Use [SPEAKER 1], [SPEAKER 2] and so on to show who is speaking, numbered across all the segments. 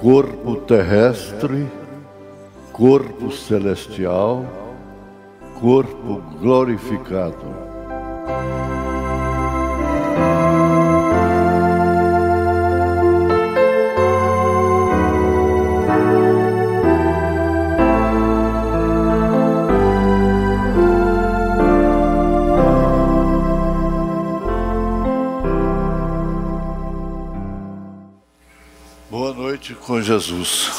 [SPEAKER 1] corpo terrestre, corpo celestial, corpo glorificado. Boa noite com Jesus.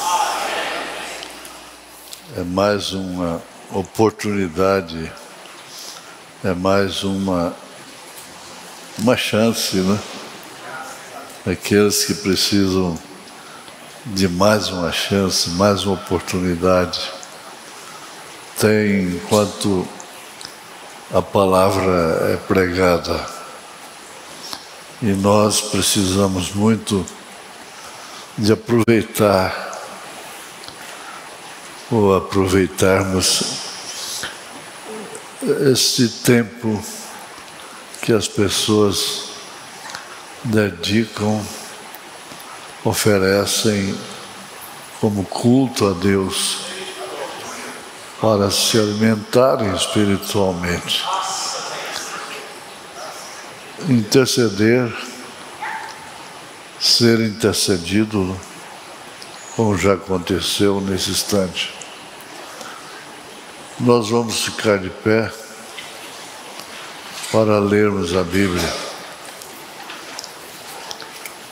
[SPEAKER 1] É mais uma oportunidade, é mais uma chance, né? Aqueles que precisam de mais uma chance, mais uma oportunidade, tem enquanto a palavra é pregada. E nós precisamos muito de aproveitar, ou aproveitarmos esse tempo que as pessoas dedicam, oferecem como culto a Deus, para se alimentarem espiritualmente, interceder, ser intercedido, como já aconteceu nesse instante. Nós vamos ficar de pé para lermos a Bíblia,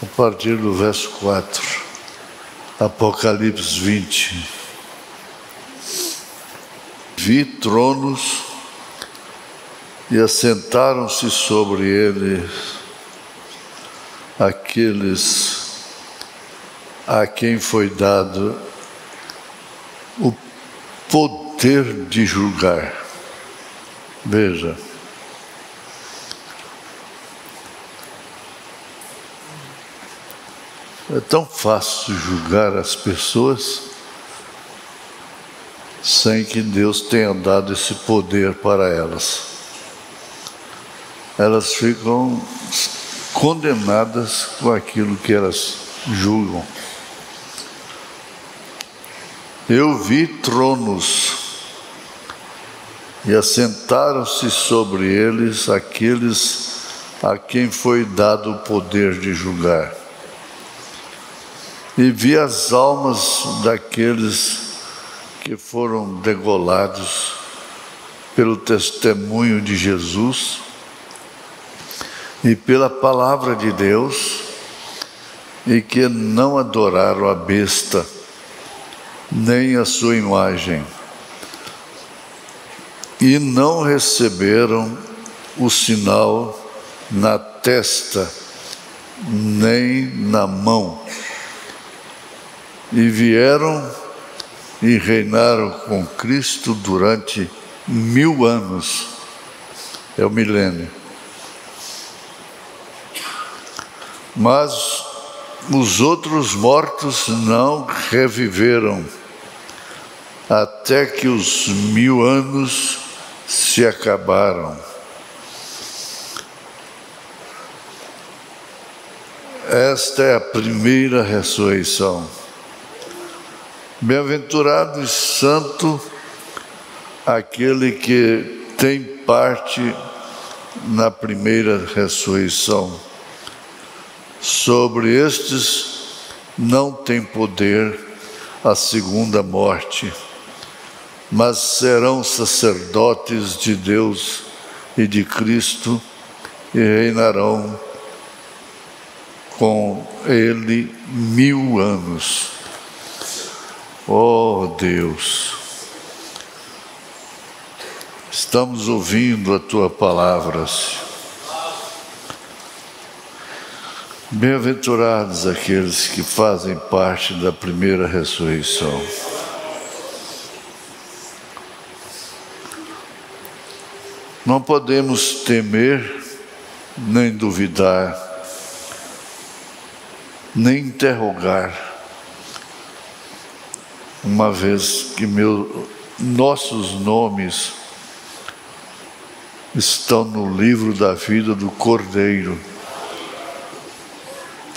[SPEAKER 1] a partir do verso 4, Apocalipse 20. Vi tronos e assentaram-se sobre eles aqueles a quem foi dado o poder de julgar. Veja, é tão fácil julgar as pessoas sem que Deus tenha dado esse poder para elas. Elas ficam condenadas com aquilo que elas julgam. Eu vi tronos e assentaram-se sobre eles aqueles a quem foi dado o poder de julgar. E vi as almas daqueles que foram degolados pelo testemunho de Jesus e pela palavra de Deus, e que não adoraram a besta, nem a sua imagem, e não receberam o sinal na testa, nem na mão, e vieram e reinaram com Cristo durante 1000 anos, é o milênio. Mas os outros mortos não reviveram, até que os 1000 anos se acabaram. Esta é a primeira ressurreição. Bem-aventurado e santo aquele que tem parte na primeira ressurreição. Sobre estes não tem poder a segunda morte, mas serão sacerdotes de Deus e de Cristo e reinarão com Ele 1000 anos. Oh Deus, estamos ouvindo a Tua palavra, Senhor. Bem-aventurados aqueles que fazem parte da primeira ressurreição. Não podemos temer, nem duvidar, nem interrogar, uma vez que nossos nomes estão no livro da vida do Cordeiro,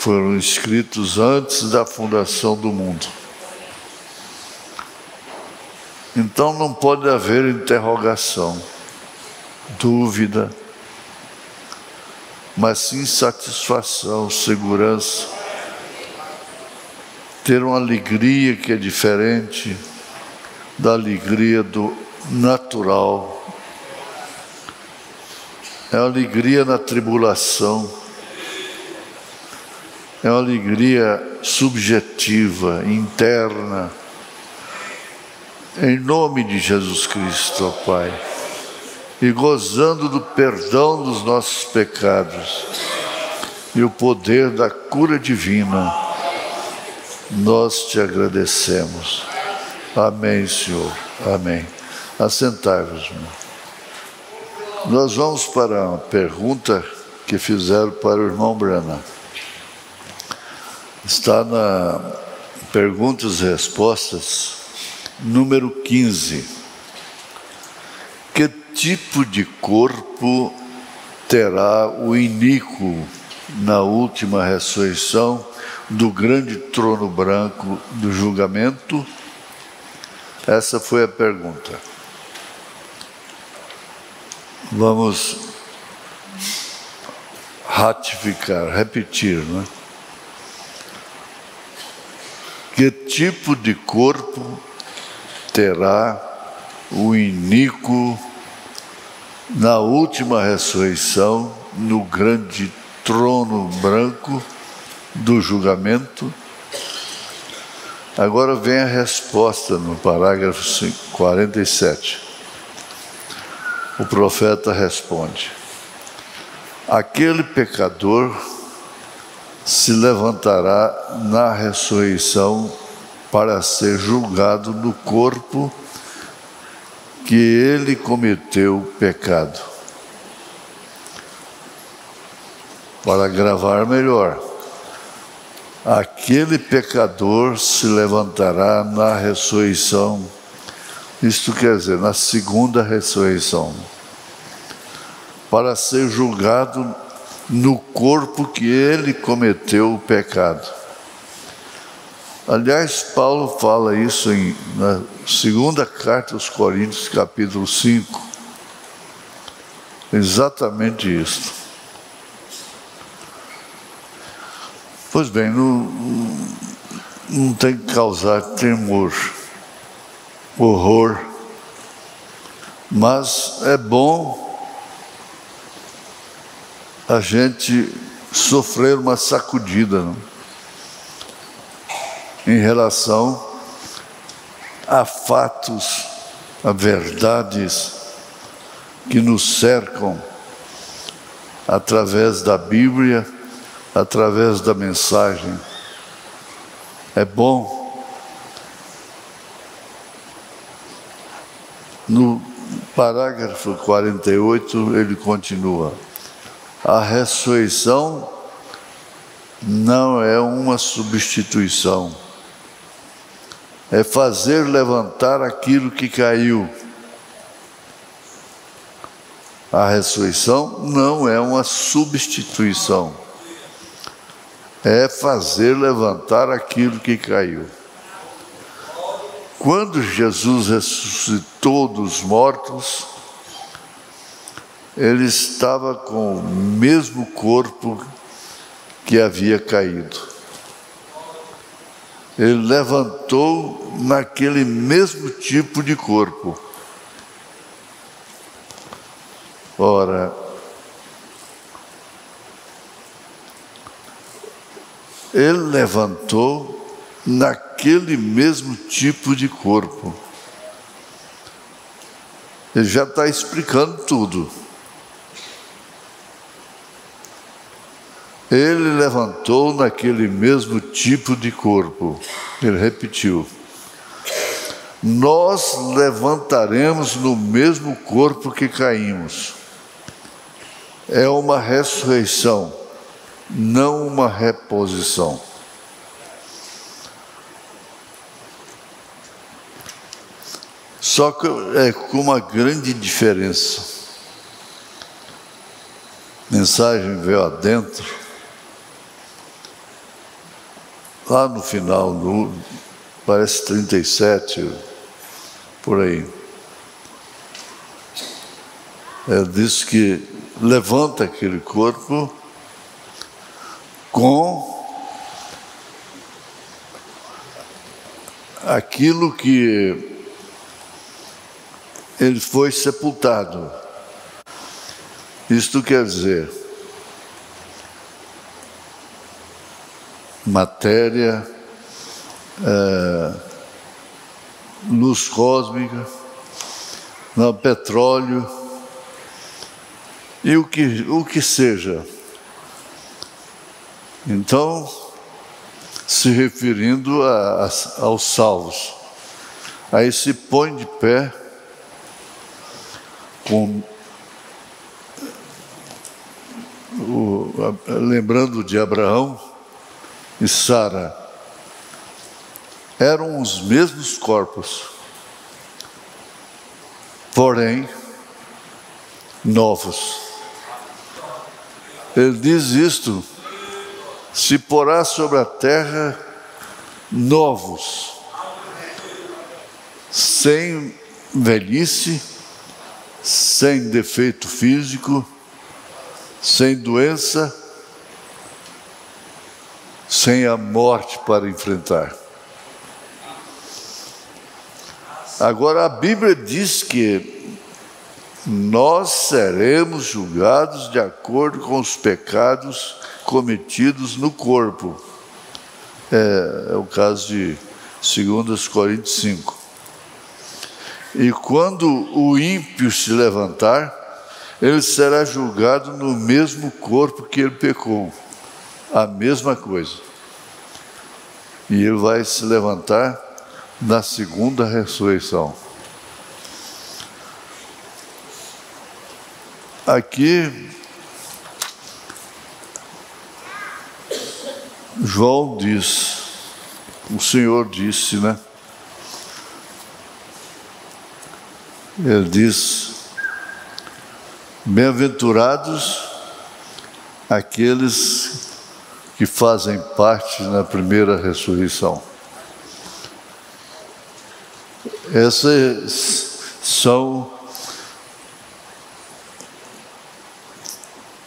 [SPEAKER 1] foram escritos antes da fundação do mundo. Então não pode haver interrogação, dúvida, mas sim satisfação, segurança, ter uma alegria que é diferente da alegria do natural. É uma alegria na tribulação, é uma alegria subjetiva, interna, em nome de Jesus Cristo, ó Pai, e gozando do perdão dos nossos pecados e o poder da cura divina, nós te agradecemos. Amém, Senhor. Amém. Assentai-vos, irmão. Nós vamos para uma pergunta que fizeram para o irmão Brana. Está na Perguntas e Respostas, número 15. Que tipo de corpo terá o iníquo na última ressurreição do grande trono branco do julgamento? Essa foi a pergunta. Vamos ratificar, repetir, né? Que tipo de corpo terá o iníquo na última ressurreição no grande trono branco do julgamento? Agora vem a resposta no parágrafo 47. O profeta responde: aquele pecador se levantará na ressurreição para ser julgado no corpo que ele cometeu pecado. Para gravar melhor, aquele pecador se levantará na ressurreição, isto quer dizer, na segunda ressurreição, para ser julgado no corpo que ele cometeu o pecado. Aliás, Paulo fala isso na segunda carta aos Coríntios, capítulo 5. Exatamente isso. Pois bem, não tem que causar temor, horror, mas é bom a gente sofrer uma sacudida, não? Em relação a fatos, a verdades que nos cercam através da Bíblia, através da mensagem. É bom. No parágrafo 48 ele continua: a ressurreição não é uma substituição, é fazer levantar aquilo que caiu. A ressurreição não é uma substituição, é fazer levantar aquilo que caiu. Quando Jesus ressuscitou dos mortos, ele estava com o mesmo corpo que havia caído. Ele levantou naquele mesmo tipo de corpo. Ora, ele levantou naquele mesmo tipo de corpo. Ele já está explicando tudo. Ele levantou naquele mesmo tipo de corpo. Ele repetiu: nós levantaremos no mesmo corpo que caímos. É uma ressurreição, não uma reposição. Só que é com uma grande diferença. A mensagem veio adentro. lá no final, parece 37, por aí. Diz que levanta aquele corpo com aquilo que ele foi sepultado. Isto quer dizer, matéria, luz cósmica, petróleo e o que seja. Então, se referindo aos salvos, aí se põe de pé lembrando de Abraão e Sara, eram os mesmos corpos, porém novos. Ele diz isto: se porá sobre a terra novos, sem velhice, sem defeito físico, sem doença, sem a morte para enfrentar. Agora a Bíblia diz que nós seremos julgados de acordo com os pecados cometidos no corpo. É o caso de 2 Coríntios 5. E quando o ímpio se levantar, ele será julgado no mesmo corpo que ele pecou. A mesma coisa. E ele vai se levantar na segunda ressurreição. Aqui, João diz, o Senhor disse, né? Ele diz: bem-aventurados aqueles que fazem parte na primeira ressurreição. Esses são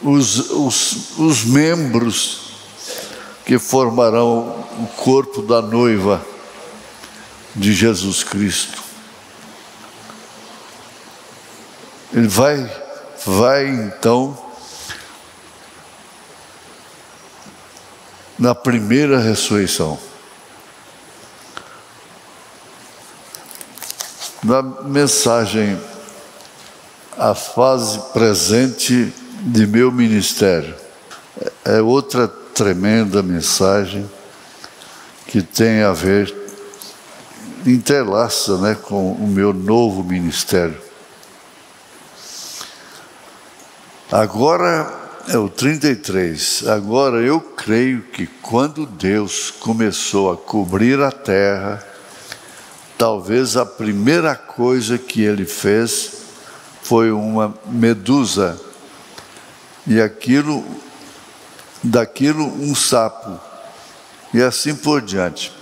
[SPEAKER 1] os membros que formarão o corpo da noiva de Jesus Cristo. Ele vai então na primeira ressurreição. Na mensagem A Fase Presente de Meu Ministério, é outra tremenda mensagem que tem a ver, interlaça, né, com o meu novo ministério. Agora é o 33. Agora eu creio que quando Deus começou a cobrir a terra, talvez a primeira coisa que ele fez foi uma medusa, e daquilo um sapo, e assim por diante.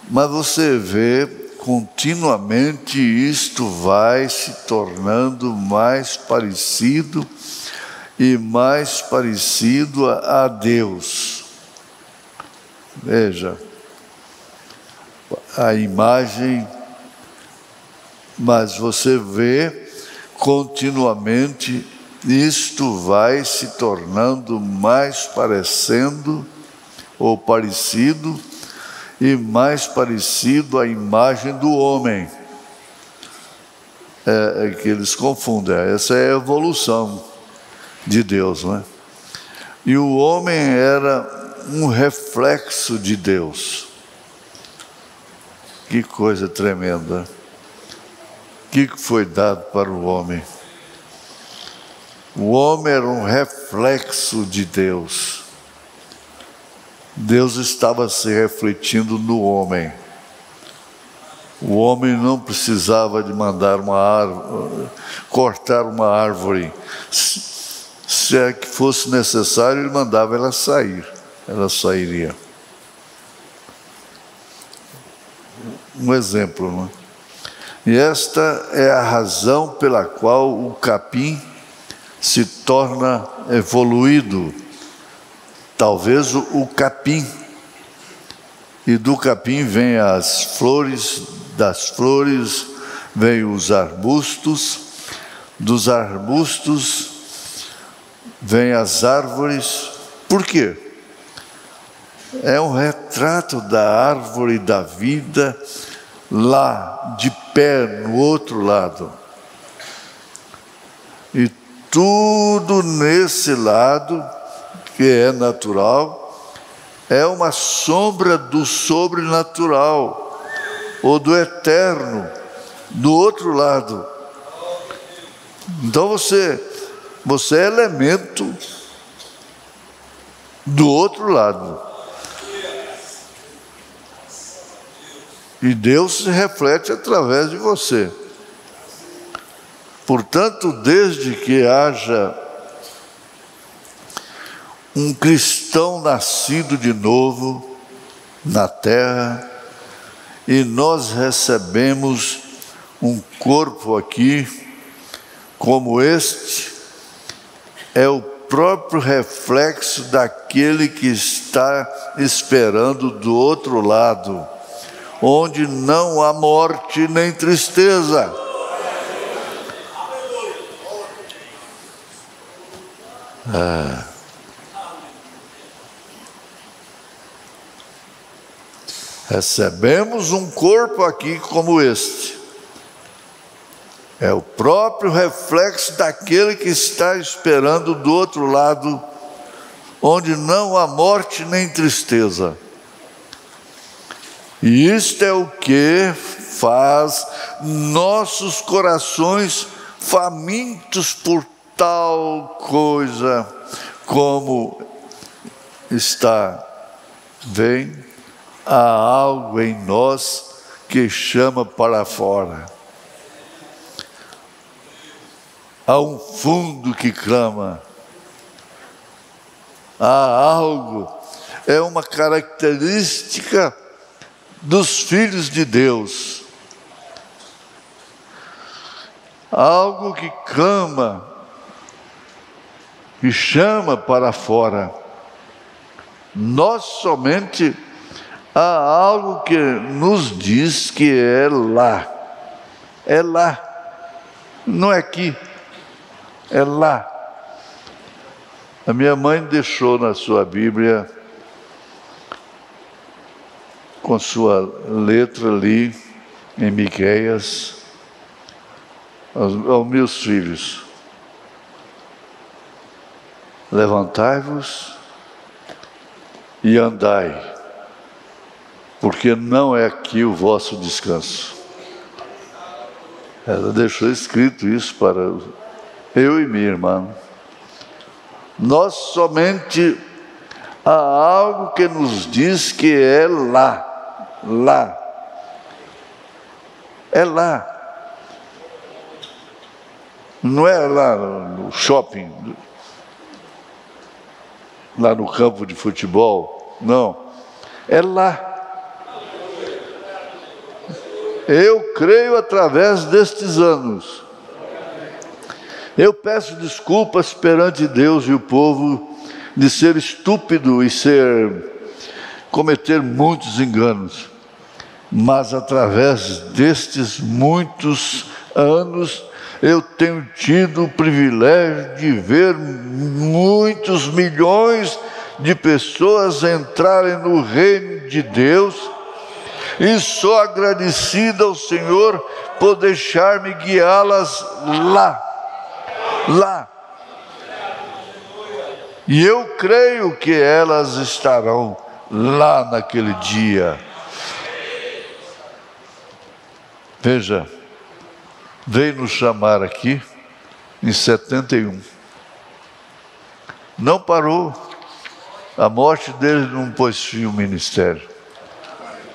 [SPEAKER 1] Mas você vê, continuamente isto vai se tornando mais parecido e mais parecido a Deus. Veja, a imagem, mas você vê continuamente isto vai se tornando mais parecendo ou parecido e mais parecido à imagem do homem. É que eles confundem. Essa é a evolução de Deus, não é? E o homem era um reflexo de Deus. Que coisa tremenda. O que foi dado para o homem? O homem era um reflexo de Deus. Deus estava se refletindo no homem. O homem não precisava de mandar cortar uma árvore. Se é que fosse necessário, ele mandava ela sair. Ela sairia. um exemplo, não é? E esta é a razão pela qual o capim se torna evoluído. Talvez o capim. E do capim vem as flores, das flores vem os arbustos, dos arbustos vem as árvores. Por quê? É um retrato da árvore da vida lá de pé no outro lado. E tudo nesse lado, que é natural, é uma sombra do sobrenatural, ou do eterno, do outro lado. Então você é elemento do outro lado. E Deus se reflete através de você. Portanto, desde que haja um cristão nascido de novo na terra, e nós recebemos um corpo aqui, como este, é o próprio reflexo daquele que está esperando do outro lado, onde não há morte nem tristeza. Recebemos um corpo aqui como este. É o próprio reflexo daquele que está esperando do outro lado, onde não há morte nem tristeza. E isto é o que faz nossos corações famintos por tal coisa como está. Vem, há algo em nós que chama para fora. Há um fundo que clama. Há algo, é uma característica dos filhos de Deus. Algo que clama, que chama para fora. Nós somente há algo que nos diz que é lá. É lá. Não é aqui. É lá. A minha mãe deixou na sua Bíblia, com sua letra ali, em Miqueias, aos meus filhos: levantai-vos e andai, porque não é aqui o vosso descanso. Ela deixou escrito isso para eu e minha irmã. Nós somente há algo que nos diz que é lá. Lá. É lá. Não é lá no shopping, lá no campo de futebol. Não. É lá. Eu creio através destes anos. Eu peço desculpas perante Deus e o povo de ser estúpido e cometer muitos enganos. Mas através destes muitos anos, eu tenho tido o privilégio de ver muitos milhões de pessoas entrarem no reino de Deus, e sou agradecido ao Senhor por deixar-me guiá-las lá. Lá. E eu creio que elas estarão lá naquele dia. Veja, veio nos chamar aqui em 71. Não parou. A morte dele não pôs fim ao ministério.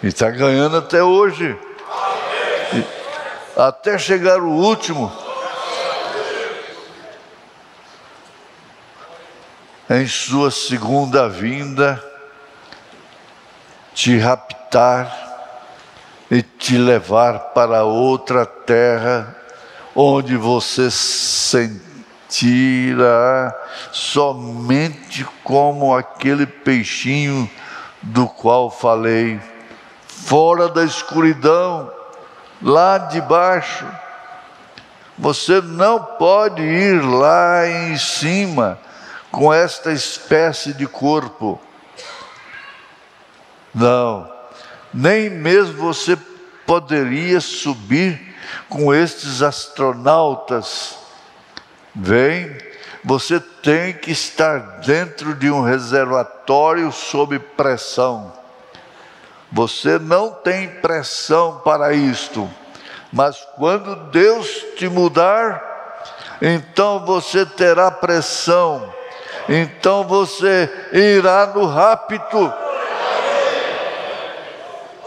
[SPEAKER 1] E está ganhando até hoje. Até chegar o último. Em sua segunda vinda, te raptar e te levar para outra terra, onde você sentirá somente como aquele peixinho do qual falei, fora da escuridão, lá de baixo. Você não pode ir lá em cima com esta espécie de corpo. Não, nem mesmo você poderia subir com estes astronautas. Vem, você tem que estar dentro de um reservatório sob pressão. Você não tem pressão para isto, mas quando Deus te mudar, então você terá pressão, então você irá no rapto.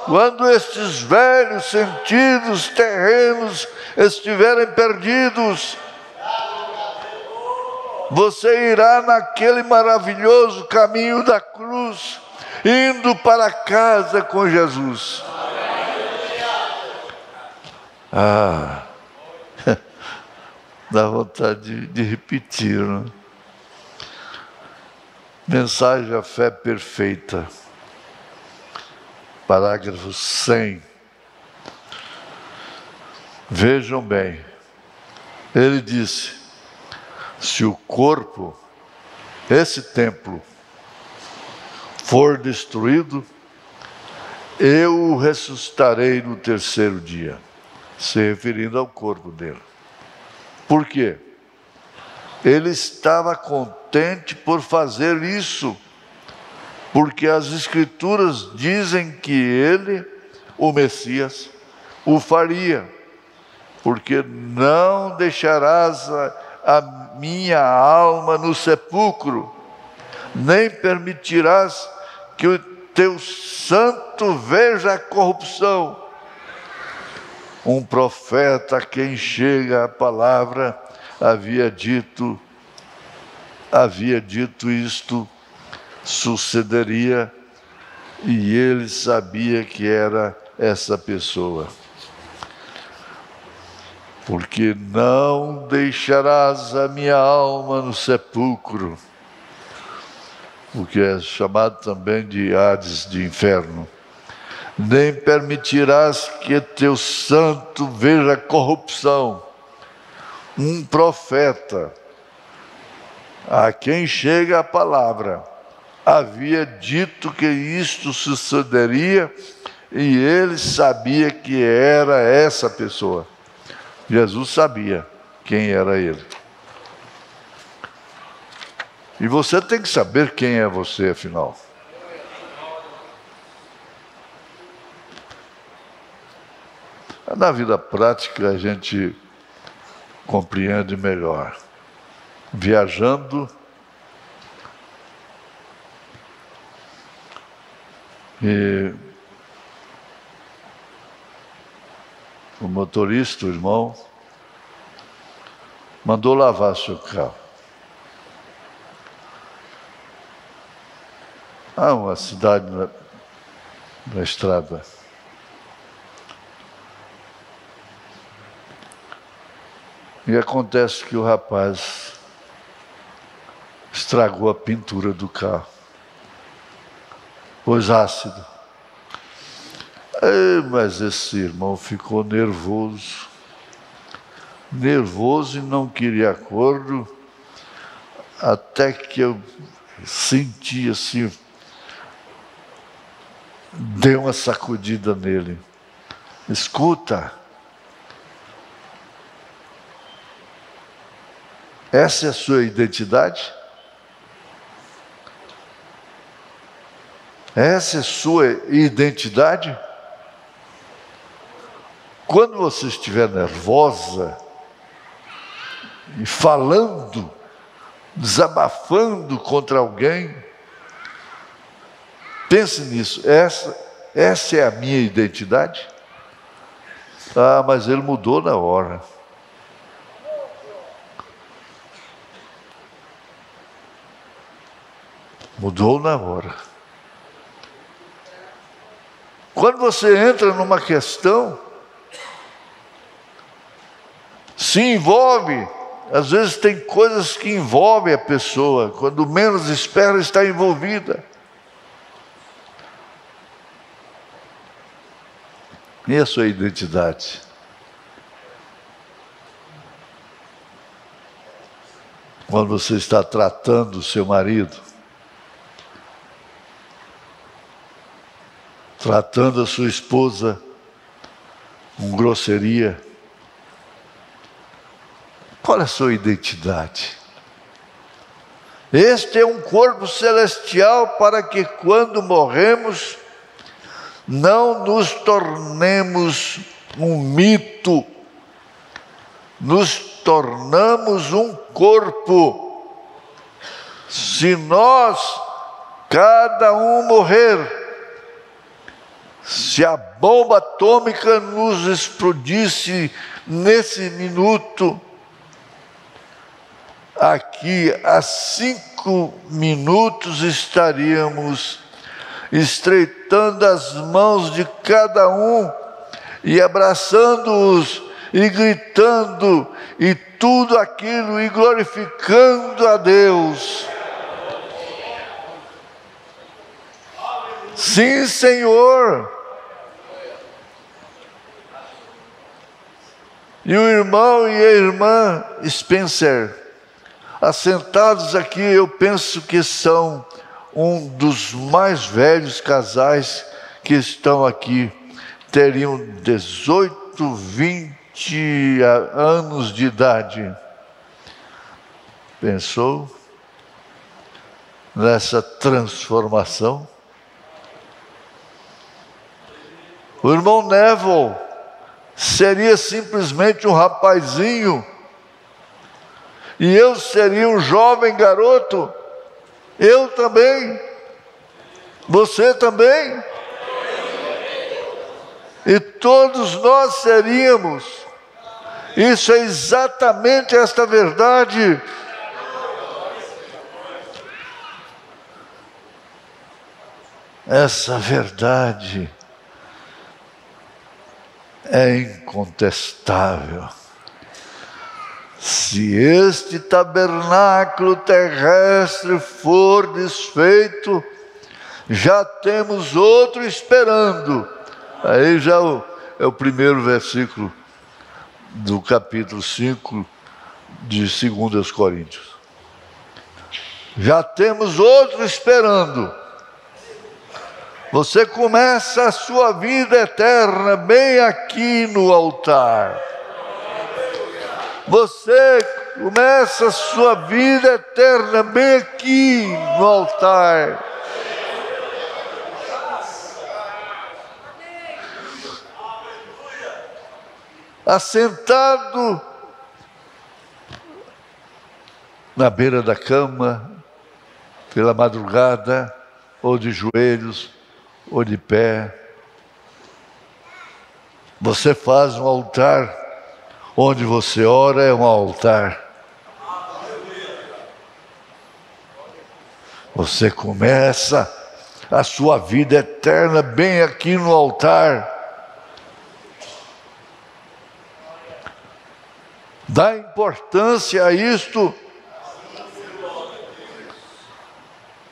[SPEAKER 1] Quando estes velhos sentidos terrenos estiverem perdidos, você irá naquele maravilhoso caminho da cruz, indo para casa com Jesus. Dá vontade de repetir, né? Mensagem A Fé Perfeita, parágrafo 100. Vejam bem, ele disse: se o corpo, esse templo, for destruído, eu o ressuscitarei no terceiro dia, se referindo ao corpo dele. Por quê? Ele estava contente por fazer isso, porque as Escrituras dizem que ele, o Messias, o faria, porque não deixarás a minha alma no sepulcro, nem permitirás que o teu santo veja a corrupção. Um profeta a quem chega a palavra havia dito isto sucederia, e ele sabia que era essa pessoa. Porque não deixarás a minha alma no sepulcro, o que é chamado também de Hades, de inferno, nem permitirás que teu santo veja corrupção. Um profeta a quem chega a palavra havia dito que isto sucederia, e ele sabia que era essa pessoa. Jesus sabia quem era ele. E você tem que saber quem é você, afinal. Na vida prática a gente compreende melhor. Viajando, e o motorista, o irmão, mandou lavar seu carro. Uma cidade na estrada. E acontece que o rapaz estragou a pintura do carro. Pôs ácido. Mas esse irmão ficou nervoso. Nervoso e não queria acordo, até que eu senti assim, dei uma sacudida nele. Escuta, essa é a sua identidade? Essa é a sua identidade? Quando você estiver nervosa e falando, desabafando contra alguém, pense nisso. Essa é a minha identidade? Mas ele mudou na hora. Mudou na hora. Quando você entra numa questão, se envolve, às vezes tem coisas que envolvem a pessoa, quando menos espera está envolvida. E a sua identidade? Quando você está tratando o seu marido, tratando a sua esposa com grosseria, qual é a sua identidade? Este é um corpo celestial para que quando morremos, não nos tornemos um mito, nos tornamos um corpo. Se nós, cada um morrer, se a bomba atômica nos explodisse nesse minuto, aqui a 5 minutos estaríamos estreitando as mãos de cada um e abraçando-os e gritando e tudo aquilo e glorificando a Deus. Sim, Senhor. E o irmão e a irmã Spencer, assentados aqui, eu penso que são um dos mais velhos casais que estão aqui. Teriam 18, 20 anos de idade. Pensou nessa transformação? O irmão Neville seria simplesmente um rapazinho, e eu seria um jovem garoto. Eu também. Você também. E todos nós seríamos. Isso é exatamente esta verdade. Essa verdade é incontestável. Se este tabernáculo terrestre for desfeito, já temos outro esperando. Aí já é o primeiro versículo do capítulo 5 de 2 Coríntios. Já temos outro esperando. Você começa a sua vida eterna bem aqui no altar. Você começa a sua vida eterna bem aqui no altar. Assentado na beira da cama, pela madrugada, ou de joelhos, ou de pé. Você faz um altar. Onde você ora é um altar. Você começa a sua vida eterna bem aqui no altar. Dá importância a isto.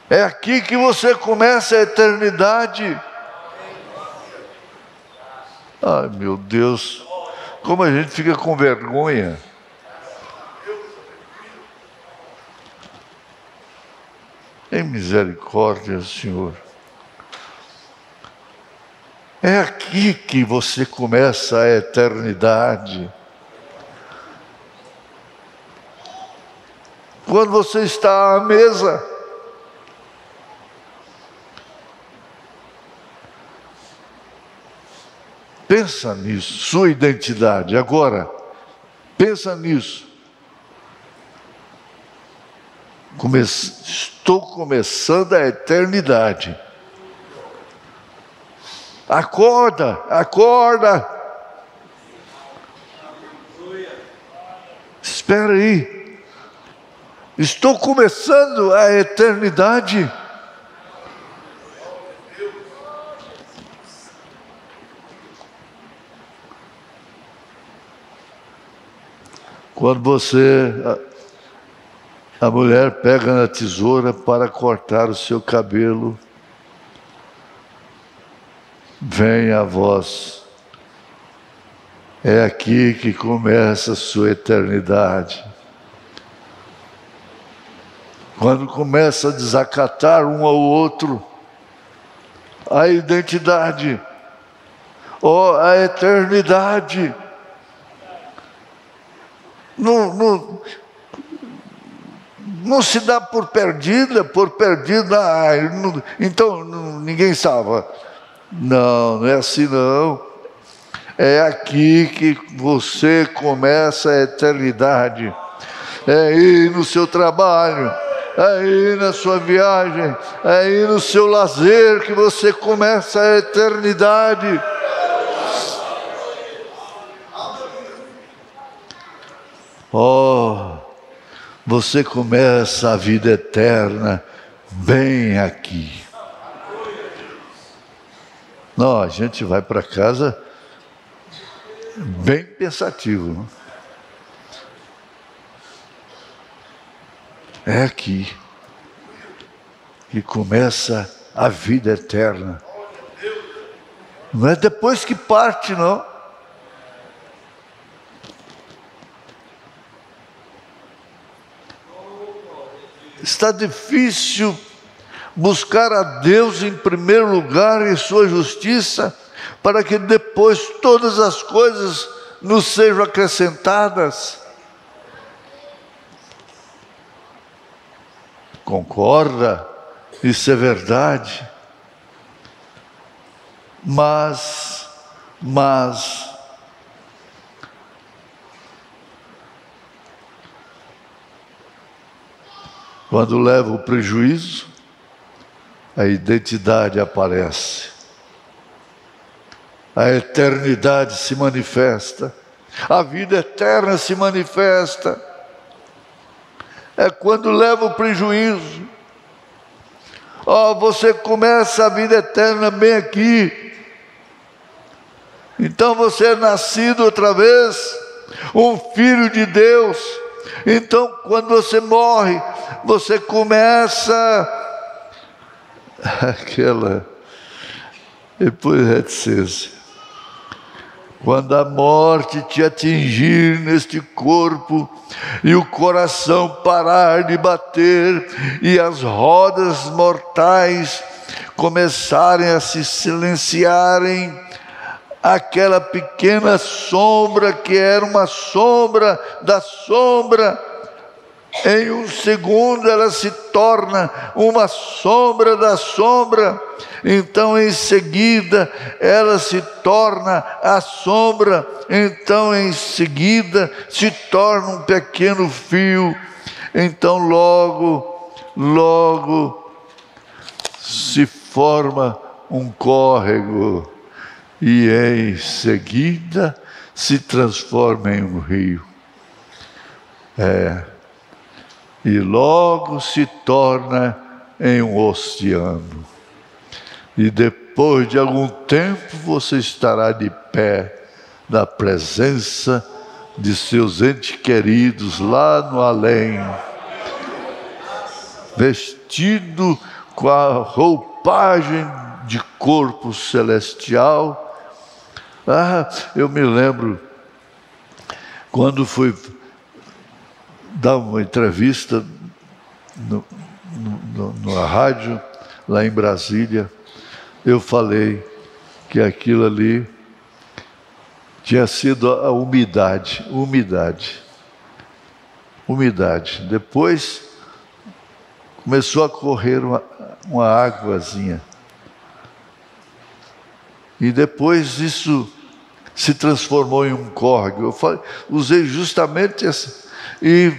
[SPEAKER 1] É aqui que você começa a eternidade. Ai, meu Deus. Como a gente fica com vergonha. Em misericórdia, Senhor. É aqui que você começa a eternidade. Quando você está à mesa, pensa nisso, sua identidade. Agora, pensa nisso. Estou começando a eternidade. Acorda, acorda. Espera aí. Estou começando a eternidade. Quando a mulher pega na tesoura para cortar o seu cabelo, vem a voz: é aqui que começa a sua eternidade. Quando começa a desacatar um ao outro, a identidade, a eternidade, não se dá por perdida, então ninguém salva. Não é assim não. É aqui que você começa a eternidade. É aí no seu trabalho, é aí na sua viagem, é aí no seu lazer que você começa a eternidade. Você começa a vida eterna bem aqui. Não, a gente vai para casa bem pensativo, não? É aqui que começa a vida eterna. Não é depois que parte, não. Está difícil buscar a Deus em primeiro lugar e sua justiça, para que depois todas as coisas nos sejam acrescentadas. Concorda? Isso é verdade. Mas quando leva o prejuízo, a identidade aparece. A eternidade se manifesta. A vida eterna se manifesta. É quando leva o prejuízo. Você começa a vida eterna bem aqui. Então você é nascido outra vez, um filho de Deus. Então quando você morre, você começa depois reticência. Quando a morte te atingir neste corpo e o coração parar de bater e as rodas mortais começarem a se silenciarem, aquela pequena sombra que era uma sombra da sombra, em um segundo ela se torna uma sombra da sombra. Então em seguida ela se torna a sombra. Então em seguida se torna um pequeno fio. Então logo se forma um córrego. E em seguida se transforma em um rio. E logo se torna em um oceano. E depois de algum tempo você estará de pé na presença de seus entes queridos lá no além, vestido com a roupagem de corpo celestial. Eu me lembro quando fui dar uma entrevista na rádio, lá em Brasília, eu falei que aquilo ali tinha sido a umidade. Depois começou a correr uma águazinha. E depois isso se transformou em um córrego. Eu usei justamente essa. E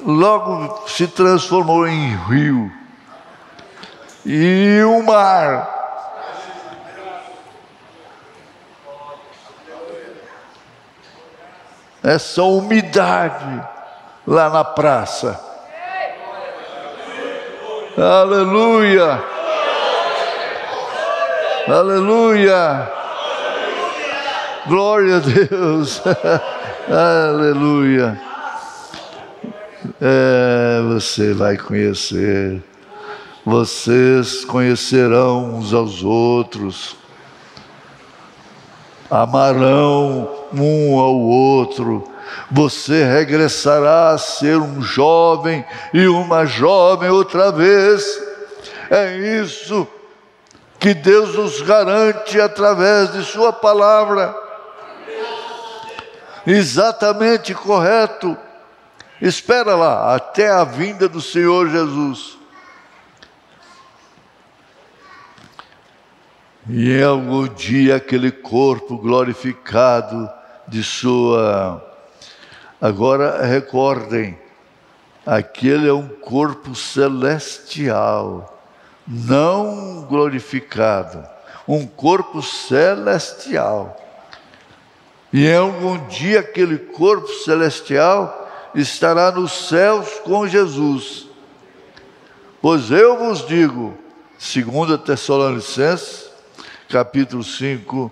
[SPEAKER 1] logo se transformou em rio. E o mar. Essa umidade lá na praça. Aleluia! Aleluia! Glória a Deus! Aleluia. Você vai conhecer. Vocês conhecerão uns aos outros. Amarão um ao outro. Você regressará a ser um jovem e uma jovem outra vez. É isso que Deus nos garante através de sua palavra. Exatamente correto. Espera lá, até a vinda do Senhor Jesus. E em algum dia aquele corpo glorificado de sua... Agora recordem, aquele é um corpo celestial, não glorificado, um corpo celestial. E em algum dia aquele corpo celestial estará nos céus com Jesus. Pois eu vos digo, 2 Tessalonicenses, capítulo 5,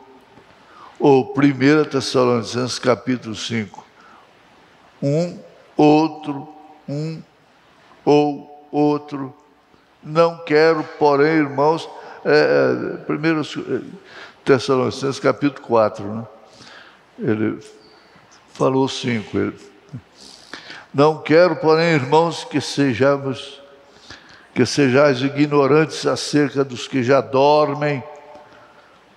[SPEAKER 1] ou 1 Tessalonicenses, capítulo 5, um ou outro. Não quero, porém, irmãos, 1 Tessalonicenses, capítulo 4, né? Ele falou 5. Não quero, porém, irmãos, que sejais ignorantes acerca dos que já dormem,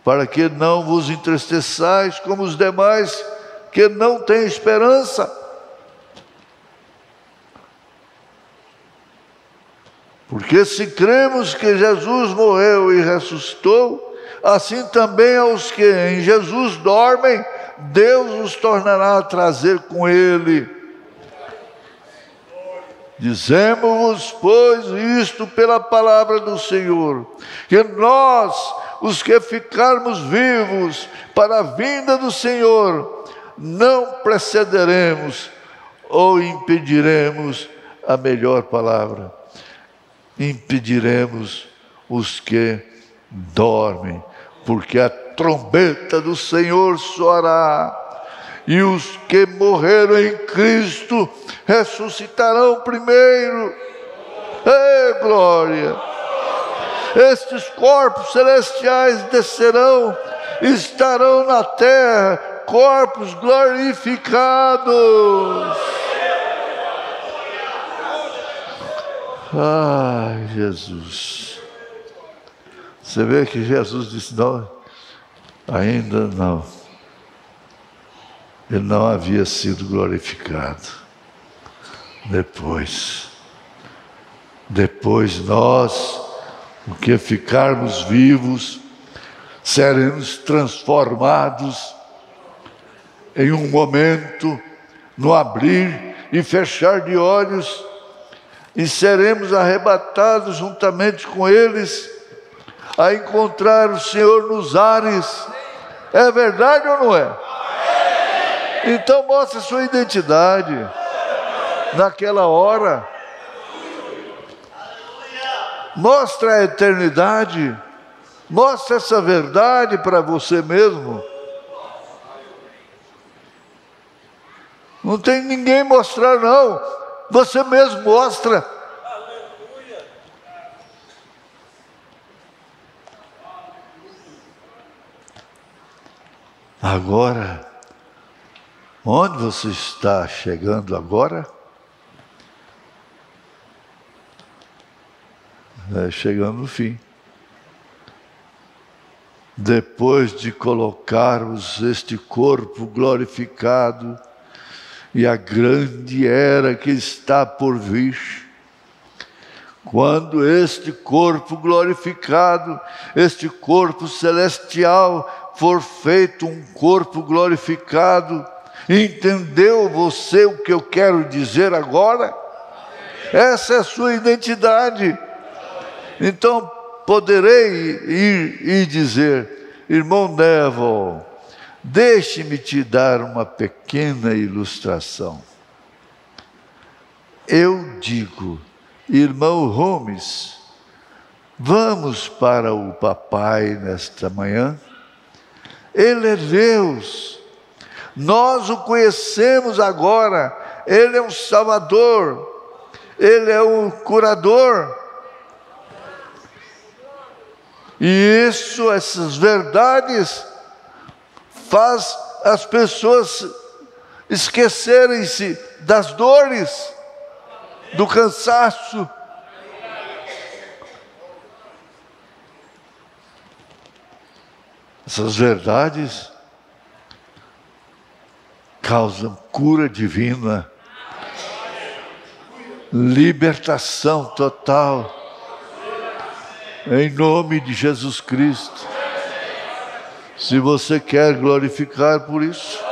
[SPEAKER 1] para que não vos entristeçais como os demais que não têm esperança. Porque se cremos que Jesus morreu e ressuscitou, assim também aos que em Jesus dormem, Deus os tornará a trazer com Ele. Dizemos-vos, pois, isto pela palavra do Senhor, que nós, os que ficarmos vivos para a vinda do Senhor, não precederemos ou impediremos a melhor palavra. Impediremos os que dormem, porque a trombeta do Senhor soará, e os que morreram em Cristo ressuscitarão primeiro. Ei, glória! Estes corpos celestiais descerão, estarão na terra, corpos glorificados. Ai, Jesus. Você vê que Jesus disse, não, ainda não. Ele não havia sido glorificado. Depois nós, o que ficarmos vivos, seremos transformados em um momento, no abrir e fechar de olhos, e seremos arrebatados juntamente com eles a encontrar o Senhor nos ares. É verdade ou não é? Então mostre a sua identidade naquela hora. Mostra a eternidade. Mostra essa verdade para você mesmo. Não tem ninguém mostrar, não. Você mesmo mostra. Agora, onde você está chegando agora? Chegando no fim. Depois de colocarmos este corpo glorificado e a grande era que está por vir, quando este corpo glorificado, este corpo celestial for feito um corpo glorificado, entendeu você o que eu quero dizer agora? Essa é a sua identidade. Então poderei ir e dizer, irmão Neville, deixe-me te dar uma pequena ilustração. Eu digo, irmão Holmes, vamos para o papai nesta manhã? Ele é Deus. Nós o conhecemos agora. Ele é um Salvador, Ele é um curador. E essas verdades faz as pessoas esquecerem-se das dores, do cansaço. Essas verdades causam cura divina, libertação total, em nome de Jesus Cristo. Se você quer glorificar por isso,